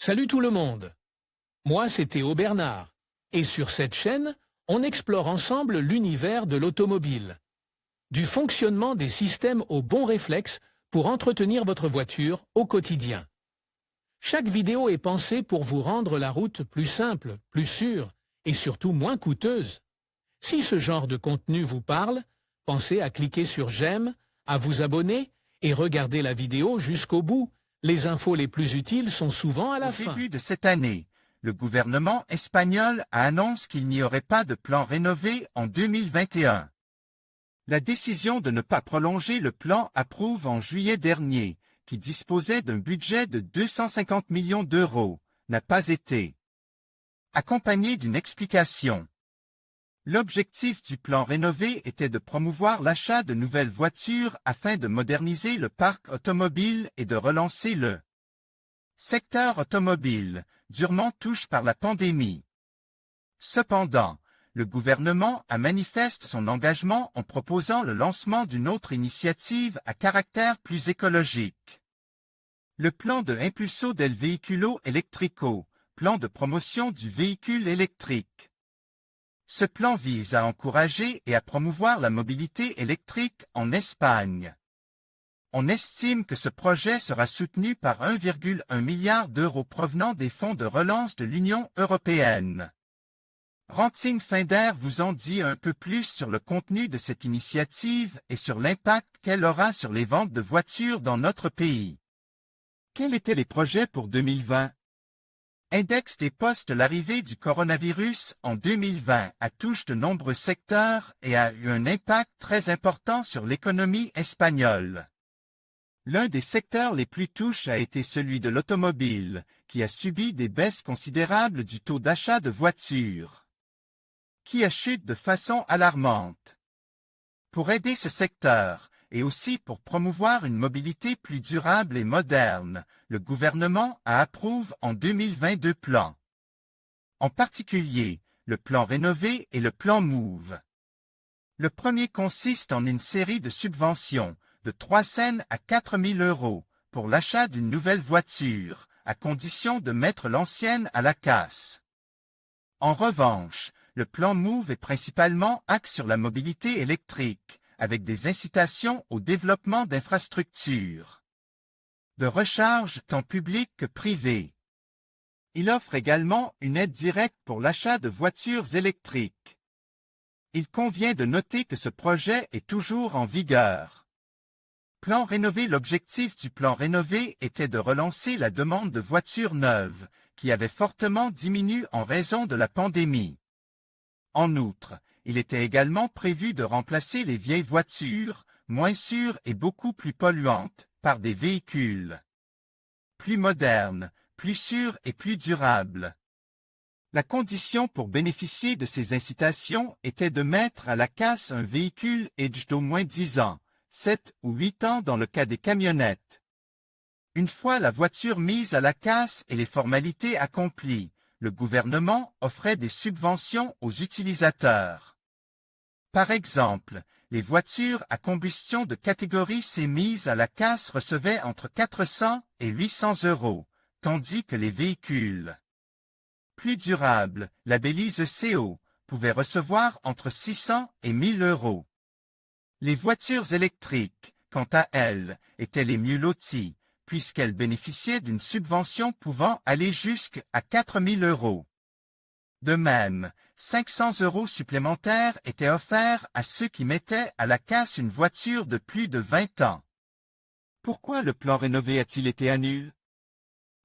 Salut tout le monde. Moi, c'est Théo Bernard. Et sur cette chaîne, on explore ensemble l'univers de l'automobile. Du fonctionnement des systèmes aux bons réflexes pour entretenir votre voiture au quotidien. Chaque vidéo est pensée pour vous rendre la route plus simple, plus sûre et surtout moins coûteuse. Si ce genre de contenu vous parle, pensez à cliquer sur j'aime, à vous abonner et regarder la vidéo jusqu'au bout. Les infos les plus utiles sont souvent à la fin. Au début de cette année, le gouvernement espagnol a annoncé qu'il n'y aurait pas de plan rénové en 2021. La décision de ne pas prolonger le plan approuvé en juillet dernier, qui disposait d'un budget de 250 millions d'euros, n'a pas été accompagné d'une explication. L'objectif du plan rénové était de promouvoir l'achat de nouvelles voitures afin de moderniser le parc automobile et de relancer le secteur automobile, durement touché par la pandémie. Cependant, le gouvernement a manifesté son engagement en proposant le lancement d'une autre initiative à caractère plus écologique. Le plan de Impulso del Vehículo Eléctrico, plan de promotion du véhicule électrique. Ce plan vise à encourager et à promouvoir la mobilité électrique en Espagne. On estime que ce projet sera soutenu par 1,1 milliard d'euros provenant des fonds de relance de l'Union européenne. Ranting Finder vous en dit un peu plus sur le contenu de cette initiative et sur l'impact qu'elle aura sur les ventes de voitures dans notre pays. Quels étaient les projets pour 2020? Index des postes. L'arrivée du coronavirus en 2020 a touché de nombreux secteurs et a eu un impact très important sur l'économie espagnole. L'un des secteurs les plus touchés a été celui de l'automobile, qui a subi des baisses considérables du taux d'achat de voitures, qui a chuté de façon alarmante. Pour aider ce secteur, et aussi pour promouvoir une mobilité plus durable et moderne, le gouvernement a approuvé en 2022 plans. En particulier, le plan rénové et le plan Move. Le premier consiste en une série de subventions, de 300 à 4 000 euros, pour l'achat d'une nouvelle voiture, à condition de mettre l'ancienne à la casse. En revanche, le plan Move est principalement axé sur la mobilité électrique, avec des incitations au développement d'infrastructures de recharge tant public que privé. Il offre également une aide directe pour l'achat de voitures électriques. Il convient de noter que ce projet est toujours en vigueur. Plan rénové. L'objectif du plan rénové était de relancer la demande de voitures neuves, qui avait fortement diminué en raison de la pandémie. En outre, il était également prévu de remplacer les vieilles voitures, moins sûres et beaucoup plus polluantes, par des véhicules plus modernes, plus sûrs et plus durables. La condition pour bénéficier de ces incitations était de mettre à la casse un véhicule âgé d'au moins 10 ans, 7 ou 8 ans dans le cas des camionnettes. Une fois la voiture mise à la casse et les formalités accomplies, le gouvernement offrait des subventions aux utilisateurs. Par exemple, les voitures à combustion de catégorie C mises à la casse recevaient entre 400 et 800 euros, tandis que les véhicules plus durables, labellisés CO, pouvaient recevoir entre 600 et 1000 euros. Les voitures électriques, quant à elles, étaient les mieux loties, puisqu'elles bénéficiaient d'une subvention pouvant aller jusqu'à 4 000 euros. De même, 500 euros supplémentaires étaient offerts à ceux qui mettaient à la casse une voiture de plus de 20 ans. Pourquoi le plan rénové a-t-il été annulé?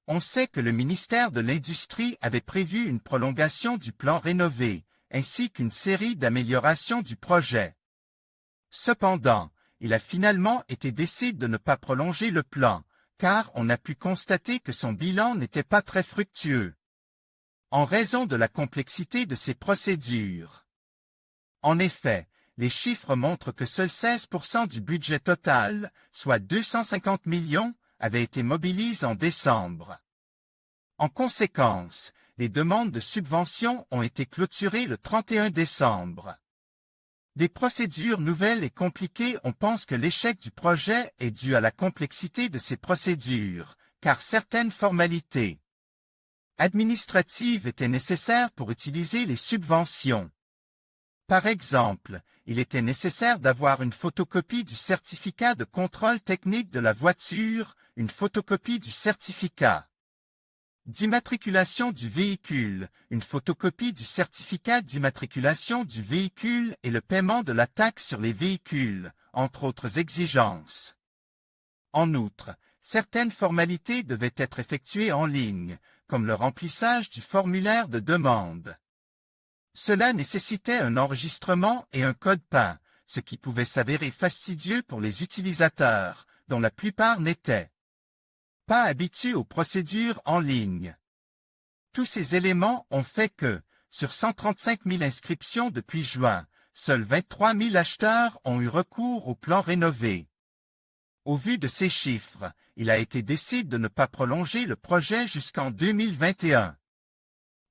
On sait que le ministère de l'Industrie avait prévu une prolongation du plan rénové, ainsi qu'une série d'améliorations du projet. Cependant, il a finalement été décidé de ne pas prolonger le plan, car on a pu constater que son bilan n'était pas très fructueux, en raison de la complexité de ces procédures. En effet, les chiffres montrent que seuls 16% du budget total, soit 250 millions, avaient été mobilisés en décembre. En conséquence, les demandes de subventions ont été clôturées le 31 décembre. Des procédures nouvelles et compliquées. On pense que l'échec du projet est dû à la complexité de ces procédures, car certaines formalités administratives étaient nécessaires pour utiliser les subventions. Par exemple, il était nécessaire d'avoir une photocopie du certificat de contrôle technique de la voiture, une photocopie du certificat d'immatriculation du véhicule, une photocopie du certificat d'immatriculation du véhicule et le paiement de la taxe sur les véhicules, entre autres exigences. En outre, certaines formalités devaient être effectuées en ligne, comme le remplissage du formulaire de demande. Cela nécessitait un enregistrement et un code PIN, ce qui pouvait s'avérer fastidieux pour les utilisateurs, dont la plupart n'étaient pas habitués aux procédures en ligne. Tous ces éléments ont fait que, sur 135 000 inscriptions depuis juin, seuls 23 000 acheteurs ont eu recours au plan rénové. Au vu de ces chiffres, il a été décidé de ne pas prolonger le projet jusqu'en 2021.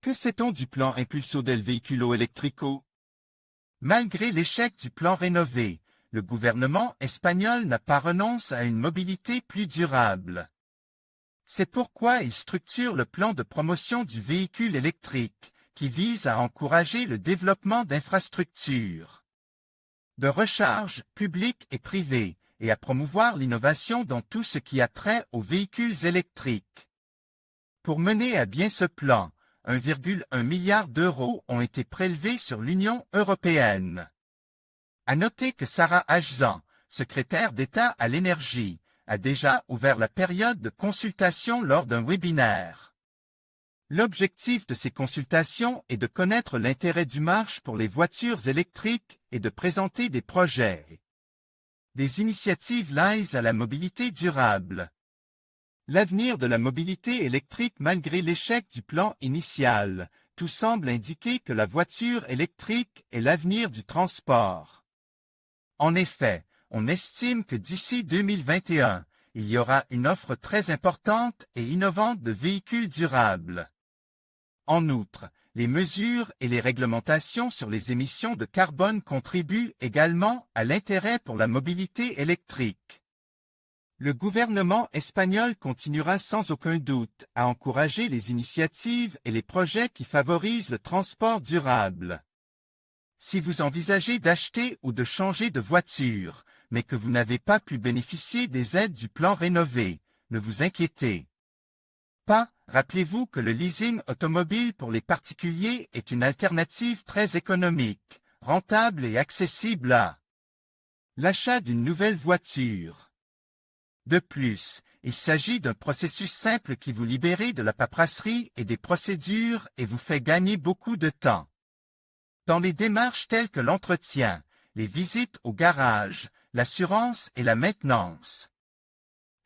Que sait-on du plan Impulso del Vehículo Eléctrico? Malgré l'échec du plan rénové, le gouvernement espagnol n'a pas renoncé à une mobilité plus durable. C'est pourquoi il structure le plan de promotion du véhicule électrique, qui vise à encourager le développement d'infrastructures de recharge publiques et privées, et à promouvoir l'innovation dans tout ce qui a trait aux véhicules électriques. Pour mener à bien ce plan, 1,1 milliard d'euros ont été prélevés sur l'Union européenne. À noter que Sarah Ajzan, secrétaire d'État à l'énergie, a déjà ouvert la période de consultation lors d'un webinaire. L'objectif de ces consultations est de connaître l'intérêt du marché pour les voitures électriques et de présenter des projets. Des initiatives liées à la mobilité durable. L'avenir de la mobilité électrique malgré l'échec du plan initial, tout semble indiquer que la voiture électrique est l'avenir du transport. En effet, on estime que d'ici 2021, il y aura une offre très importante et innovante de véhicules durables. En outre, les mesures et les réglementations sur les émissions de carbone contribuent également à l'intérêt pour la mobilité électrique. Le gouvernement espagnol continuera sans aucun doute à encourager les initiatives et les projets qui favorisent le transport durable. Si vous envisagez d'acheter ou de changer de voiture, mais que vous n'avez pas pu bénéficier des aides du plan rénové, ne vous inquiétez pas. Rappelez-vous que le leasing automobile pour les particuliers est une alternative très économique, rentable et accessible à l'achat d'une nouvelle voiture. De plus, il s'agit d'un processus simple qui vous libère de la paperasserie et des procédures et vous fait gagner beaucoup de temps. Dans les démarches telles que l'entretien, les visites au garage, l'assurance et la maintenance.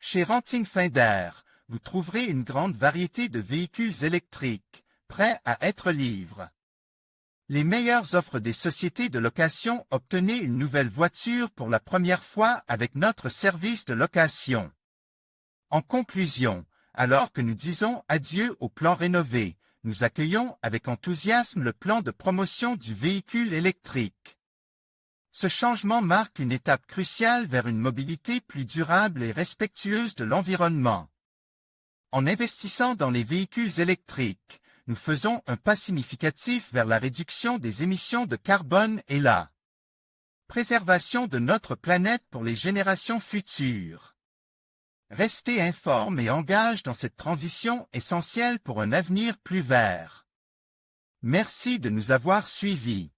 Chez Renting Finder, vous trouverez une grande variété de véhicules électriques, prêts à être livrés. Les meilleures offres des sociétés de location. Obtenez une nouvelle voiture pour la première fois avec notre service de location. En conclusion, alors que nous disons adieu au plan rénové, nous accueillons avec enthousiasme le plan de promotion du véhicule électrique. Ce changement marque une étape cruciale vers une mobilité plus durable et respectueuse de l'environnement. En investissant dans les véhicules électriques, nous faisons un pas significatif vers la réduction des émissions de carbone et la préservation de notre planète pour les générations futures. Restez informe et engage dans cette transition essentielle pour un avenir plus vert. Merci de nous avoir suivis.